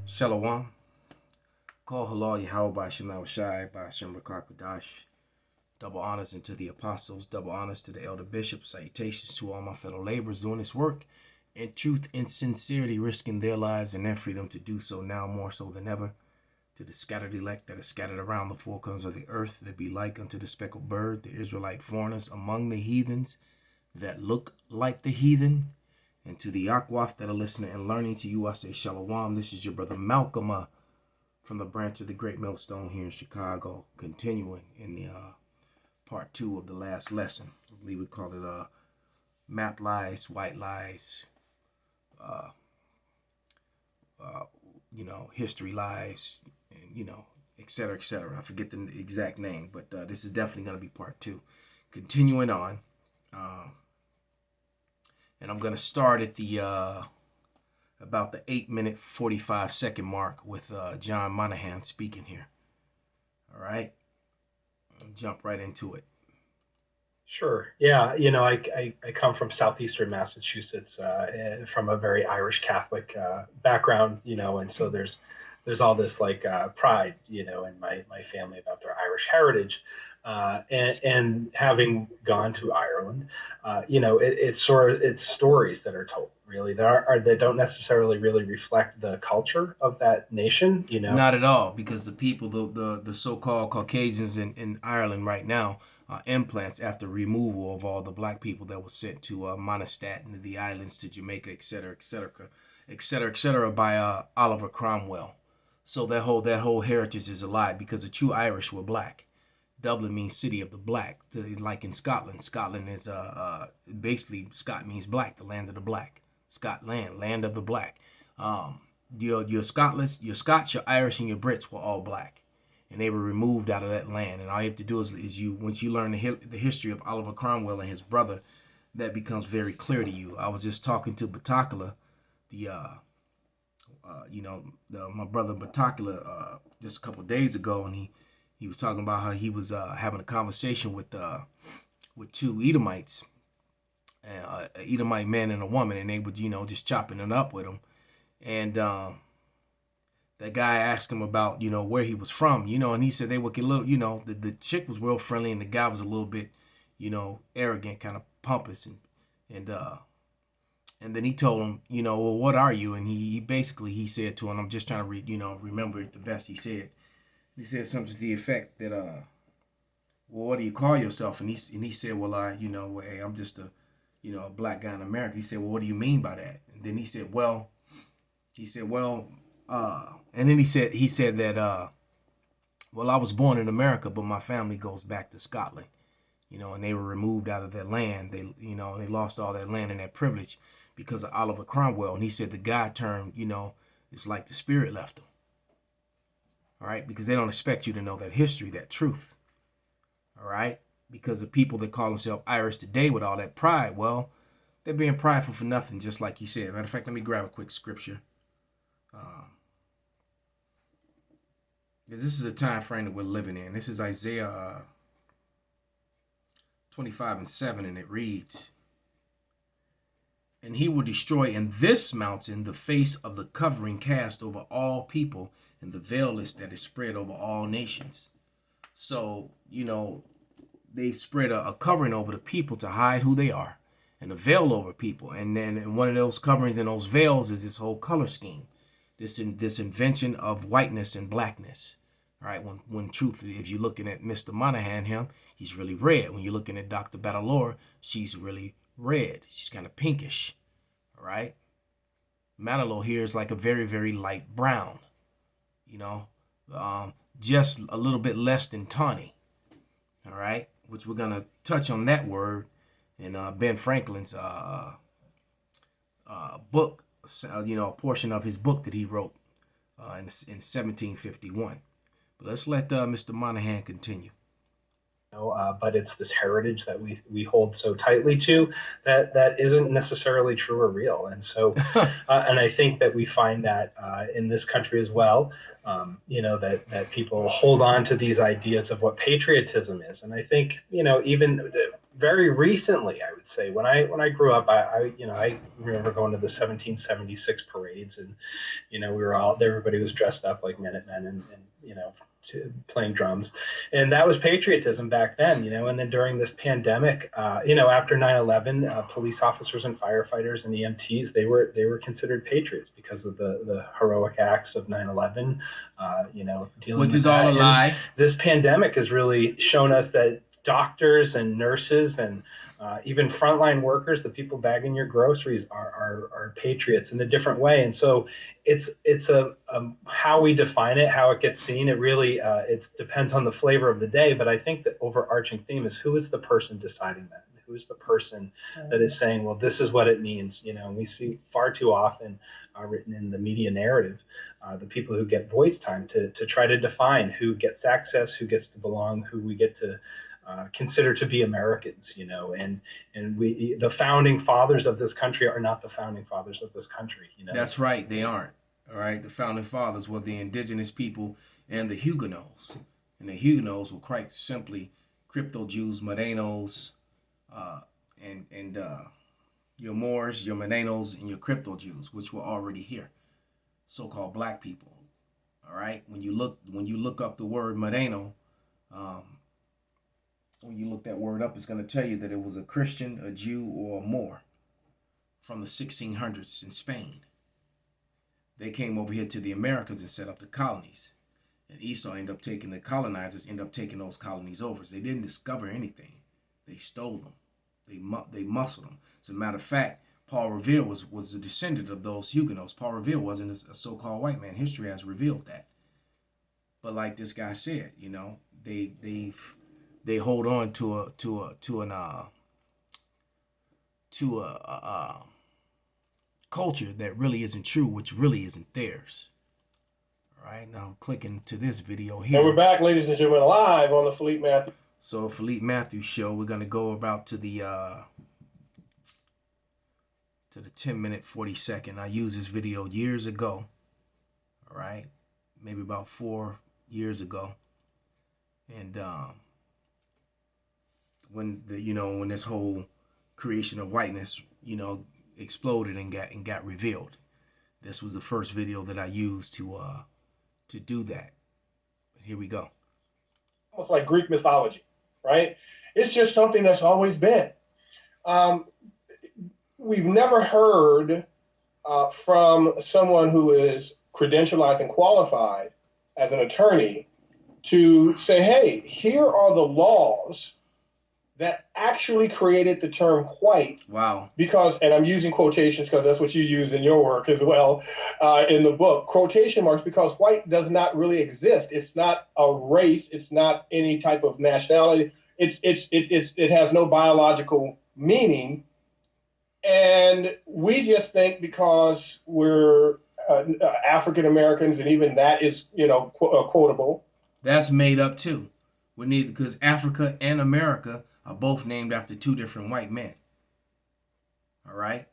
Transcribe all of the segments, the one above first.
Shalom. Call halal Yahweh by Shemal Shai by Hashem Rakakadash. Double honors unto the apostles, double honors to the elder bishops, salutations to all my fellow laborers doing this work in truth and sincerity, risking their lives and their freedom to do so now more so than ever. To the scattered elect that are scattered around the four corners of the earth, that be like unto the speckled bird, the Israelite foreigners among the heathens that look like the heathen. And to the Akwaf that are listening and learning, to you I say Shalom. This is your brother Malcolm from the branch of the Great Millstone here in Chicago, continuing in the part two of the last lesson. I believe we call it map lies, white lies, history lies, and et cetera, et cetera. I forget the exact name, but this is definitely going to be part two. Continuing on, and I'm going to start at the about the 8-minute 45-second mark with John Monahan speaking here. All right, I'll jump right into it. Sure. Yeah. I come from southeastern Massachusetts, from a very Irish Catholic background, and so there's all this pride, in my family about their Irish heritage. And having gone to Ireland, it's stories that are told really that don't necessarily really reflect the culture of that nation. Not at all, because the people, the so-called Caucasians in Ireland right now, implants after removal of all the black people that were sent to Monistat and the islands to Jamaica, et cetera, et cetera, et cetera, et cetera, by Oliver Cromwell. So that whole heritage is a lie, because the true Irish were black. Dublin means city of the black. Like in Scotland, Scotland is basically Scot means black, the land of the black. Scotland, land of the black. Your Scots, your Irish, and your Brits were all black, and they were removed out of that land. And all you have to do is once you learn the history of Oliver Cromwell and his brother, that becomes very clear to you. I was just talking to Batacula, my brother Batacula, just a couple of days ago, and he was talking about how he was having a conversation with two Edomites, an Edomite man and a woman, and they were just chopping it up with him. And that guy asked him about where he was from, and he said they were a little, the chick was real friendly, and the guy was a little bit arrogant, kind of pompous, and then he told him, well, what are you? And he basically said to him, I'm just trying to remember it the best. He said something to the effect that well, what do you call yourself? And he said, well, hey, I'm just a a black guy in America. He said, well, what do you mean by that? And then he said, well, and then he said that, well, I was born in America, but my family goes back to Scotland, and they were removed out of their land. They lost all that land and that privilege because of Oliver Cromwell. And he said the guy turned, it's like the spirit left him. All right, because they don't expect you to know that history, that truth. All right, because the people that call themselves Irish today with all that pride, well, they're being prideful for nothing, just like he said. Matter of fact, let me grab a quick scripture. Because this is a time frame that we're living in. This is Isaiah 25:7, and it reads, and he will destroy in this mountain the face of the covering cast over all people, and the veil that is spread over all nations. So, they spread a covering over the people to hide who they are, and a veil over people. And then one of those coverings and those veils is this whole color scheme, this invention of whiteness and blackness. All right, when truthfully, if you're looking at Mr. Monahan, he's really red. When you're looking at Dr. Batalore, she's really red. She's kind of pinkish. All right, Manalo here is like a very, very light brown. Just a little bit less than tawny. All right, which we're gonna touch on that word in Ben Franklin's book, a portion of his book that he wrote in 1751. But let's let Mr. Monahan continue. But it's this heritage that we hold so tightly to that isn't necessarily true or real. And so, and I think that we find that in this country as well, that people hold on to these ideas of what patriotism is. And I think, even very recently, I would say, when I grew up, I remember going to the 1776 parades, and we were all everybody was dressed up like Minutemen, and playing drums, and that was patriotism back then. And then during this pandemic, after 9/11, police officers and firefighters and EMTs, they were considered patriots because of the heroic acts of 9/11. Dealing Which with is all a that. lie. And this pandemic has really shown us that doctors and nurses and even frontline workers, the people bagging your groceries, are patriots in a different way. And so it's a how we define it, how it gets seen. It really it depends on the flavor of the day. But I think the overarching theme is, who is the person deciding that? Who's the person that is saying, well, this is what it means? And we see far too often written in the media narrative, the people who get voice time to try to define who gets access, who gets to belong, who we get to consider to be Americans, and the founding fathers of this country are not the founding fathers of this country. That's right, they aren't. All right, the founding fathers were the indigenous people and the Huguenots, and the Huguenots were quite simply crypto Jews, Morenos, and your Moors, your Morenos, and your crypto Jews, which were already here, so-called black people. All right, when you look up the word Moreno. When you look that word up, it's going to tell you that it was a Christian, a Jew, or a Moor from the 1600s in Spain. They came over here to the Americas and set up the colonies. And Esau ended up taking, the colonizers ended up taking those colonies over. So they didn't discover anything. They stole them. They muscled them. As a matter of fact, Paul Revere was a descendant of those Huguenots. Paul Revere wasn't a so-called white man. History has revealed that. But like this guy said, they hold on to a culture that really isn't true, which really isn't theirs. All right, now clicking to this video here. And we're back, ladies and gentlemen, live on the Philippe Matthews. So Philippe Matthews show. We're gonna go about to the 10-minute 40-second. I used this video years ago. All right, maybe about 4 years ago, and when this whole creation of whiteness, exploded and got revealed. This was the first video that I used to do that. But here we go. Almost like Greek mythology, right? It's just something that's always been. We've never heard from someone who is credentialized and qualified as an attorney to say, hey, here are the laws that actually created the term white. Wow. Because, and I'm using quotations because that's what you use in your work as well, in the book, quotation marks, because white does not really exist. It's not a race. It's not any type of nationality. It has no biological meaning. And we just think because we're African Americans, and even that is, quotable. That's made up too. We need, because Africa and America are both named after two different white men. All right?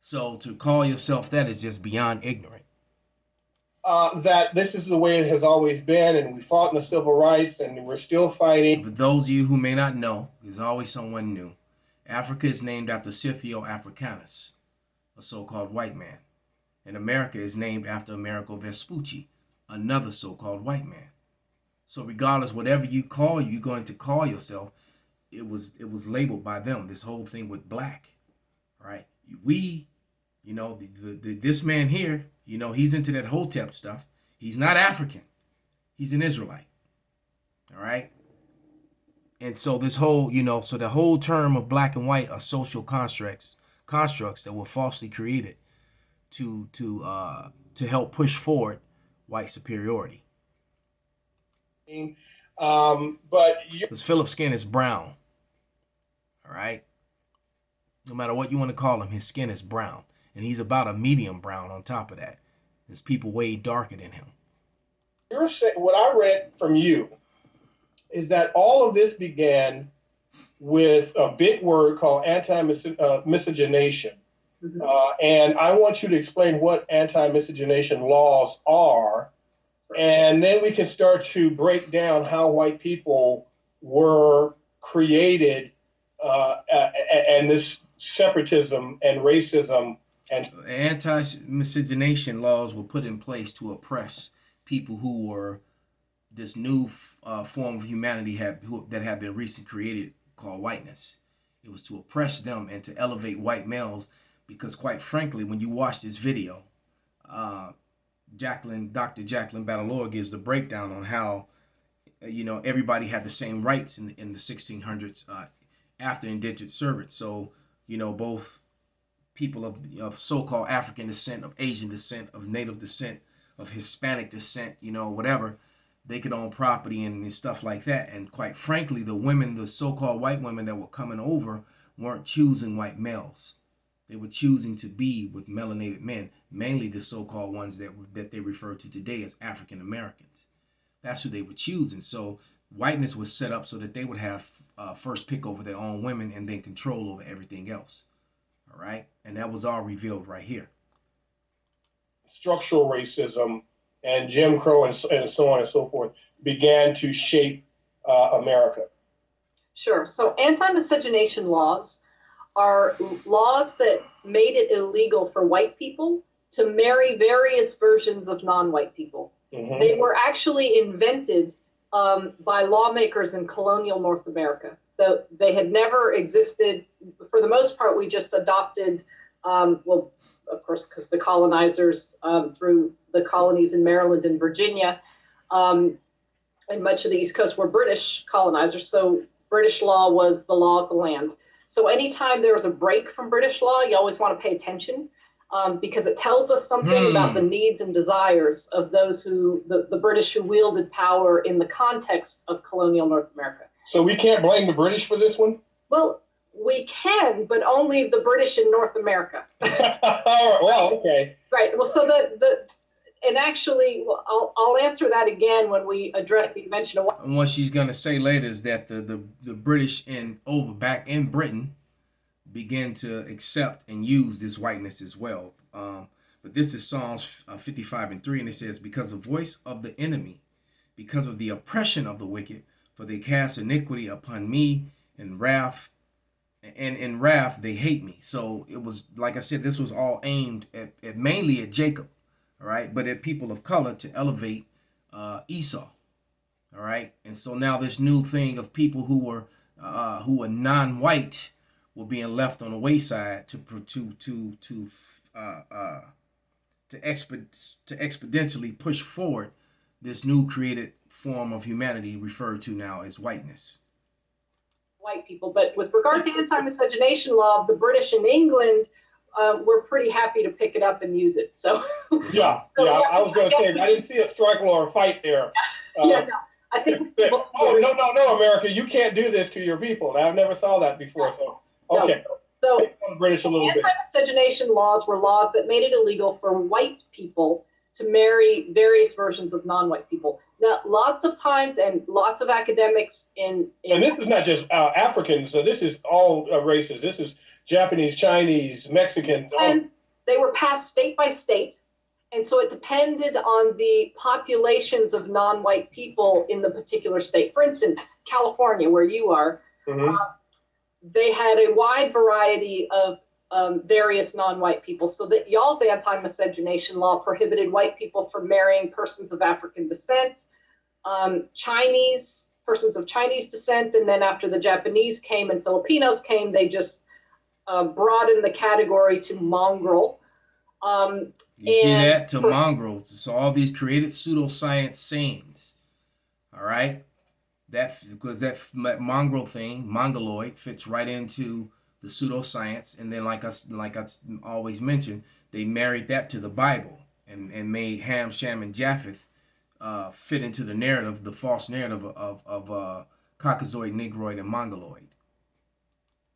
So to call yourself that is just beyond ignorant. That this is the way it has always been, and we fought in the civil rights, and we're still fighting. For those of you who may not know, there's always someone new. Africa is named after Scipio Africanus, a so-called white man. And America is named after Amerigo Vespucci, another so-called white man. So regardless, whatever you're going to call yourself, it was labeled by them. This whole thing with black, right? We, this man here, he's into that Hotep stuff. He's not African. He's an Israelite. All right. And so this whole, so the whole term of black and white are social constructs that were falsely created to help push forward white superiority. But because Philip's skin is brown. All right. No matter what you want to call him, his skin is brown, and he's about a medium brown on top of that. There's people way darker than him. You're saying, what I read from you is that all of this began with a big word called anti-miscegenation. And I want you to explain what anti-miscegenation laws are, and then we can start to break down how white people were created and this separatism and racism and anti-miscegenation laws were put in place to oppress people who were this new form of humanity that had been recently created called whiteness. It was to oppress them and to elevate white males because, quite frankly, when you watch this video, Dr. Jacqueline Badalore gives the breakdown on how everybody had the same rights in the 1600s after indentured servants. So both people of so-called African descent, of Asian descent, of Native descent, of Hispanic descent, whatever, they could own property and stuff like that. And quite frankly, the women, the so-called white women that were coming over, weren't choosing white males. They were choosing to be with melanated men, mainly the so-called ones that they refer to today as African Americans. That's who they would choose. And so whiteness was set up so that they would have first pick over their own women and then control over everything else. All right. And that was all revealed right here. Structural racism and Jim Crow and so on and so forth began to shape America. Sure. So anti-miscegenation laws are laws that made it illegal for white people to marry various versions of non-white people. Mm-hmm. They were actually invented by lawmakers in colonial North America. They had never existed. For the most part, we just adopted, well, of course, because the colonizers through the colonies in Maryland and Virginia and much of the East Coast were British colonizers. So British law was the law of the land. So anytime there was a break from British law, you always want to pay attention because it tells us something about the needs and desires of those the British who wielded power in the context of colonial North America. So we can't blame the British for this one? Well, we can, but only the British in North America. Well, okay. Right. Well, so and actually, I'll answer that again when we address the invention of whiteness. And what she's going to say later is that the British back in Britain began to accept and use this whiteness as well. But this is Psalms 55:3, and it says, because the voice of the enemy, because of the oppression of the wicked, for they cast iniquity upon me in wrath, and in wrath they hate me. So it was, like I said, this was all aimed at mainly at Jacob. All right, but at people of color to elevate Esau. All right, and so now this new thing of people who were non-white were being left on the wayside to exponentially push forward this new created form of humanity referred to now as whiteness. White people, but with regard to anti-miscegenation law, the British in England. We're pretty happy to pick it up and use it. So yeah, I was going to say I didn't see a struggle or a fight there. No, I think. No, America, you can't do this to your people. I've never saw that before. So okay. So British a little bit. Anti-miscegenation laws were laws that made it illegal for white people to marry various versions of non-white people. Now, lots of times, and lots of academics and this is not just Africans. So this is all races. This is Japanese, Chinese, Mexican. And they were passed state by state. And so it depended on the populations of non-white people in the particular state. For instance, California, where you are, they had a wide variety of various non-white people. So that y'all's anti-miscegenation law prohibited white people from marrying persons of African descent, Chinese, persons of Chinese descent. And then after the Japanese came and Filipinos came, they just broadened the category to mongrel. You see that? To mongrel. So all these created pseudoscience sayings. All right? Because that mongrel thing, mongoloid, fits right into the pseudoscience. And then like I always mention, they married that to the Bible and made Ham, Shem, and Japheth fit into the narrative, the false narrative of Caucasoid, Negroid, and Mongoloid.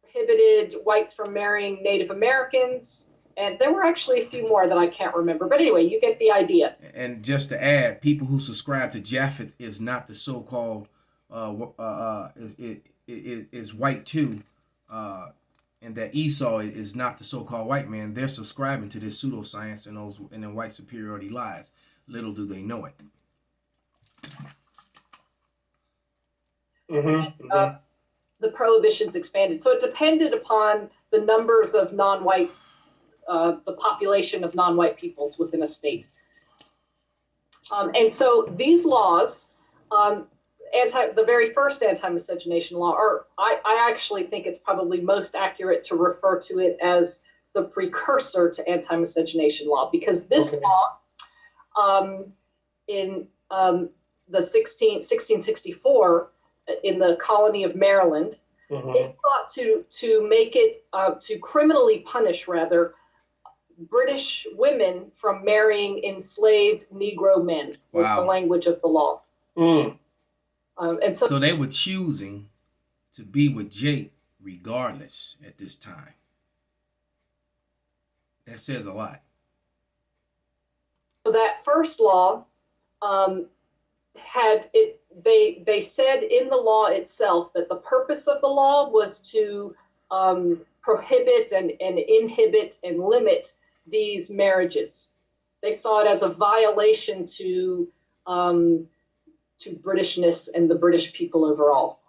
Prohibited whites from marrying Native Americans, and there were actually a few more that I can't remember. But anyway, you get the idea. And just to add, people who subscribe to Japheth is not the so-called is white too, and that Esau is not the so-called white man. They're subscribing to this pseudoscience and then white superiority lies. Little do they know it. the prohibitions expanded. So it depended upon the numbers of non-white, the population of non-white peoples within a state. And so these laws, the very first anti-miscegenation law, or I actually think it's probably most accurate to refer to it as the precursor to anti-miscegenation law, because this law in the 1664 in the colony of Maryland, it sought to make it, to criminally punish, rather, British women from marrying enslaved Negro men, was the language of the law. And so they were choosing to be with Jake regardless at this time. That says a lot. So that first law had it. They said in the law itself that the purpose of the law was to prohibit and inhibit and limit these marriages. They saw it as a violation to Britishness and the British people overall.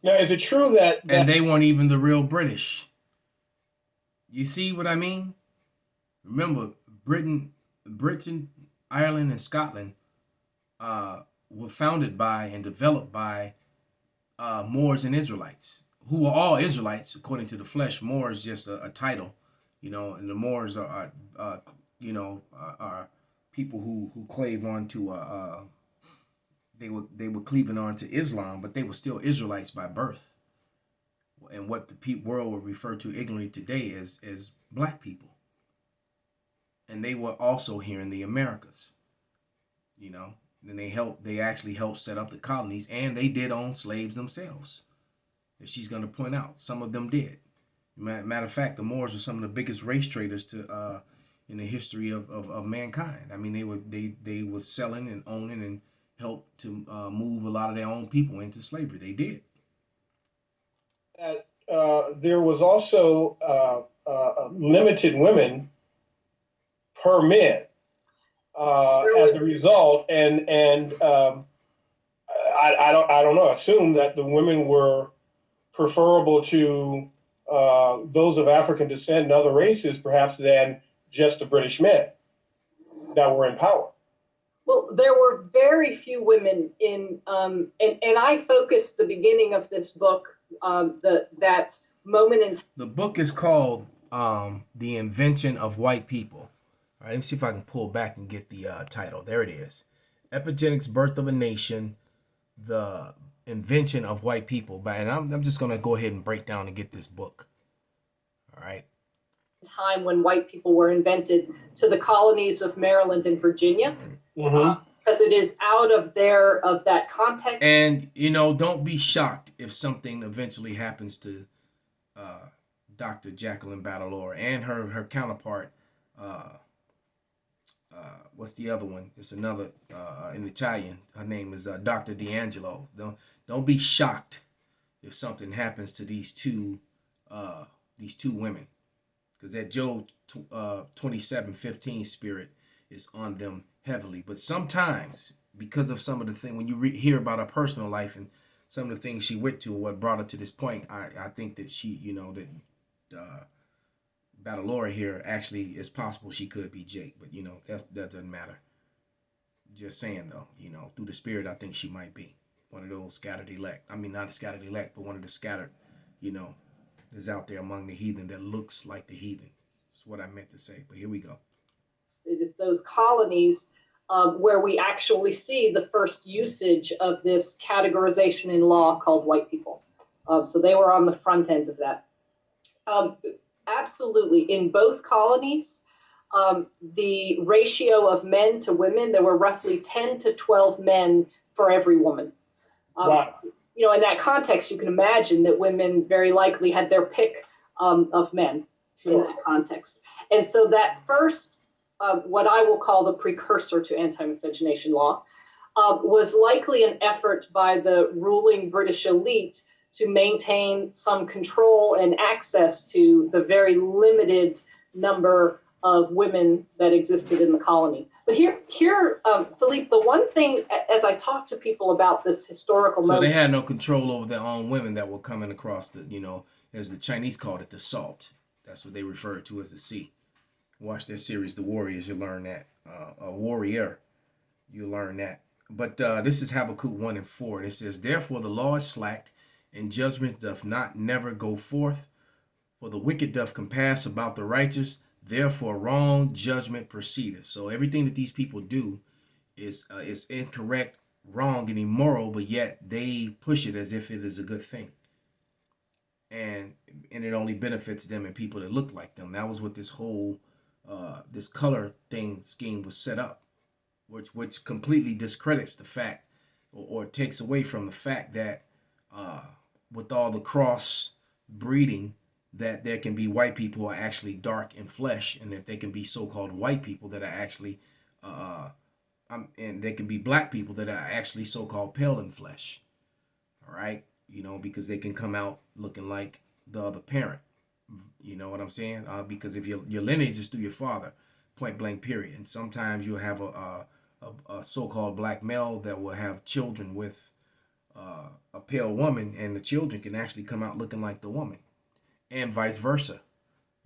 Now, is it true that and they weren't even the real British? You see what I mean? Remember, Britain, Ireland, and Scotland were founded by and developed by Moors and Israelites, who were all Israelites according to the flesh. Moor is just a title, you know, and the Moors are people who clave on to they were cleaving on to Islam, but they were still Israelites by birth, and what the world would refer to ignorantly today as black people. And they were also here in the Americas, you know. And they actually helped set up the colonies, and they did own slaves themselves. As she's going to point out, some of them did. Matter of fact, the Moors are some of the biggest race traders in the history of mankind. I mean, they were selling and owning and helped to move a lot of their own people into slavery. They did. There was also limited women per man as a result, and I don't know. Assume that the women were preferable to those of African descent and other races, perhaps, than just the British men that were in power. Well, there were very few women in, and I focused the beginning of this book, that moment in. The book is called The Invention of White People. All right, let me see if I can pull back and get the title. There it is. Epigenetics, Birth of a Nation, The Invention of White People. And I'm just going to go ahead and break down and get this book. All right. Time when white people were invented to the colonies of Maryland and Virginia. Because it is out of that context. And, you know, don't be shocked if something eventually happens to Dr. Jacqueline Battlelor and her counterpart. What's the other one? It's another in Italian. Her name is Dr. D'Angelo. Don't be shocked if something happens to these two women, because that Job 27:15 spirit is on them heavily. But sometimes, because of some of the things, when you hear about her personal life and some of the things she went to, what brought her to this point, I think that she, you know, that Battlelora here, actually, it's possible she could be Jake, but, you know, that doesn't matter. Just saying, though, you know, through the spirit, I think she might be one of those scattered elect. I mean, not a scattered elect, but one of the scattered, you know, that's out there among the heathen that looks like the heathen. That's what I meant to say, but here we go. It is those colonies where we actually see the first usage of this categorization in law called white people. So they were on the front end of that. Absolutely. In both colonies, the ratio of men to women, there were roughly 10 to 12 men for every woman. Wow. So, you know, in that context, you can imagine that women very likely had their pick of men in that context. And so that first, what I will call the precursor to anti-miscegenation law, was likely an effort by the ruling British elite to maintain some control and access to the very limited number of women that existed in the colony. But here, Philippe, the one thing, as I talk to people about this historical So moment, they had no control over their own women that were coming across the, as the Chinese called it, the salt. That's what they referred to as the sea. Watch that series, The Warriors. You learn that. A warrior. You learn that. But this is Habakkuk 1 and 4. It says, therefore the law is slacked, and judgment doth not never go forth. For the wicked doth compass about the righteous. Therefore wrong judgment proceedeth. So everything that these people do is incorrect, wrong, and immoral, but yet they push it as if it is a good thing. And it only benefits them and people that look like them. That was what this whole this color scheme was set up, which completely discredits the fact or takes away from the fact that with all the cross breeding, that there can be white people who are actually dark in flesh, and that they can be so-called white people that are actually and there can be black people that are actually so-called pale in flesh. All right, because they can come out looking like the other parent. You know what I'm saying? Because if your lineage is through your father, point blank, period. And sometimes you'll have a so-called black male that will have children with a pale woman, and the children can actually come out looking like the woman, and vice versa.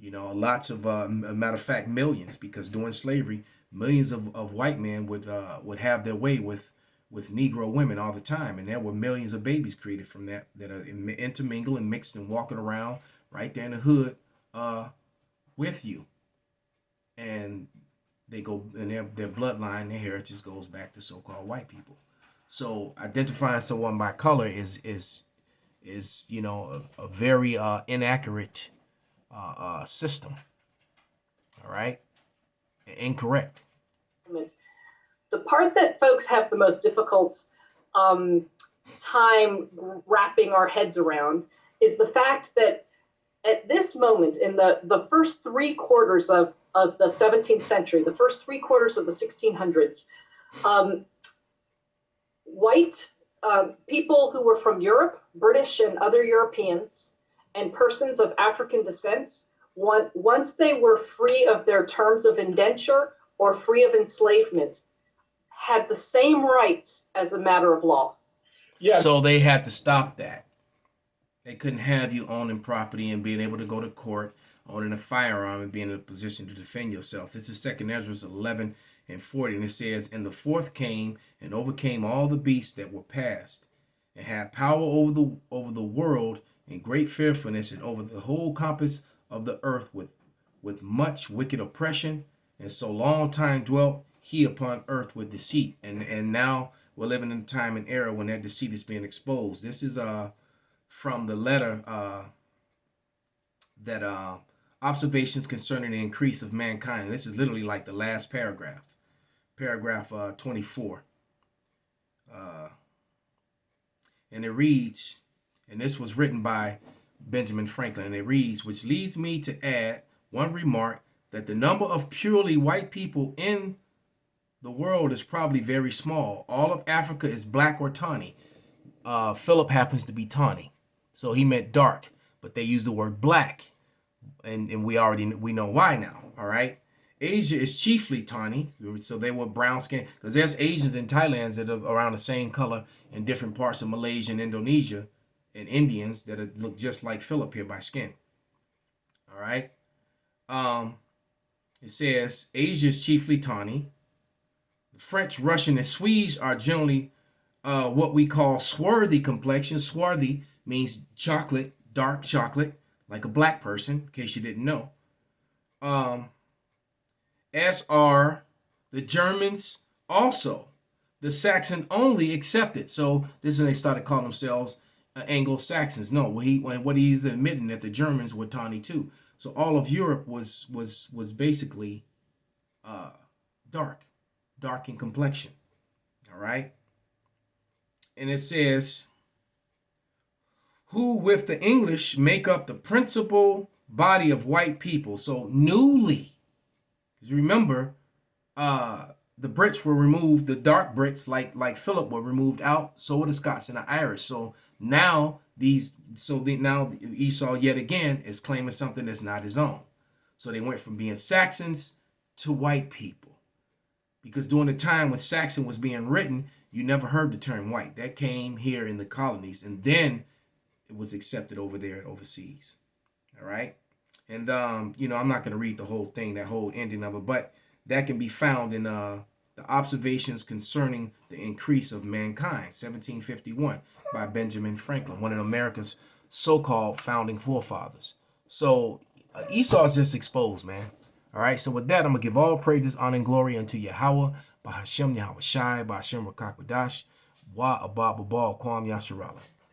Lots of matter of fact, millions, because during slavery, millions of white men would have their way with Negro women all the time, and there were millions of babies created from that are intermingled and mixed and walking around right there in the hood with you, and they go, and their bloodline, their heritage goes back to so-called white people. So identifying someone by color is a very inaccurate system. All right, incorrect. The part that folks have the most difficult time wrapping our heads around is the fact that at this moment, in the first 3/4 of the 17th century, the first 3/4 of the 1600s, white people who were from Europe, British and other Europeans, and persons of African descent, once they were free of their terms of indenture or free of enslavement, had the same rights as a matter of law. Yes. So they had to stop that. They couldn't have you owning property and being able to go to court, owning a firearm and being in a position to defend yourself. This is 2 Ezra 11 and 40, and it says, and the fourth came and overcame all the beasts that were past, and had power over the world in great fearfulness, and over the whole compass of the earth with much wicked oppression, and so long time dwelt he upon earth with deceit. And now we're living in a time and era when that deceit is being exposed. This is from the letter that observations concerning the increase of mankind. And this is literally like the last paragraph 24. And it reads, and this was written by Benjamin Franklin, and it reads, which leads me to add one remark, that the number of purely white people in the world is probably very small. All of Africa is black or tawny. Philip happens to be tawny, so he meant dark, but they use the word black, and we know why now. All right, Asia is chiefly tawny, so they were brown skin, because there's Asians in Thailand that are around the same color in different parts of Malaysia and Indonesia, and Indians that look just like Philip here by skin. All right, it says Asia is chiefly tawny. French, Russian, and Swedes are generally what we call swarthy complexion. Swarthy means chocolate, dark chocolate, like a black person, in case you didn't know. As are the Germans also. The Saxon only excepted. So this is when they started calling themselves Anglo-Saxons. No, what he's admitting that the Germans were tawny too. So all of Europe was basically dark in complexion. All right. And it says, who with the English make up the principal body of white people. So newly, because remember, the Brits were removed, the dark Brits like Philip were removed out, so were the Scots and the Irish. So now now Esau yet again is claiming something that's not his own. So they went from being Saxons to white people. Because during the time when Saxon was being written, you never heard the term white. That came here in the colonies, and then it was accepted over there overseas. All right. And, I'm not going to read the whole thing, that whole ending of it, but that can be found in the Observations Concerning the Increase of Mankind, 1751, by Benjamin Franklin, one of America's so-called founding forefathers. So Esau's just exposed, man. All right. So with that, I'm going to give all praises, honor, and glory unto Yahweh, by Hashem Yahweh Shai, by Hashem Rakakwadash, Wa Abba Babal Kwam Yasharala.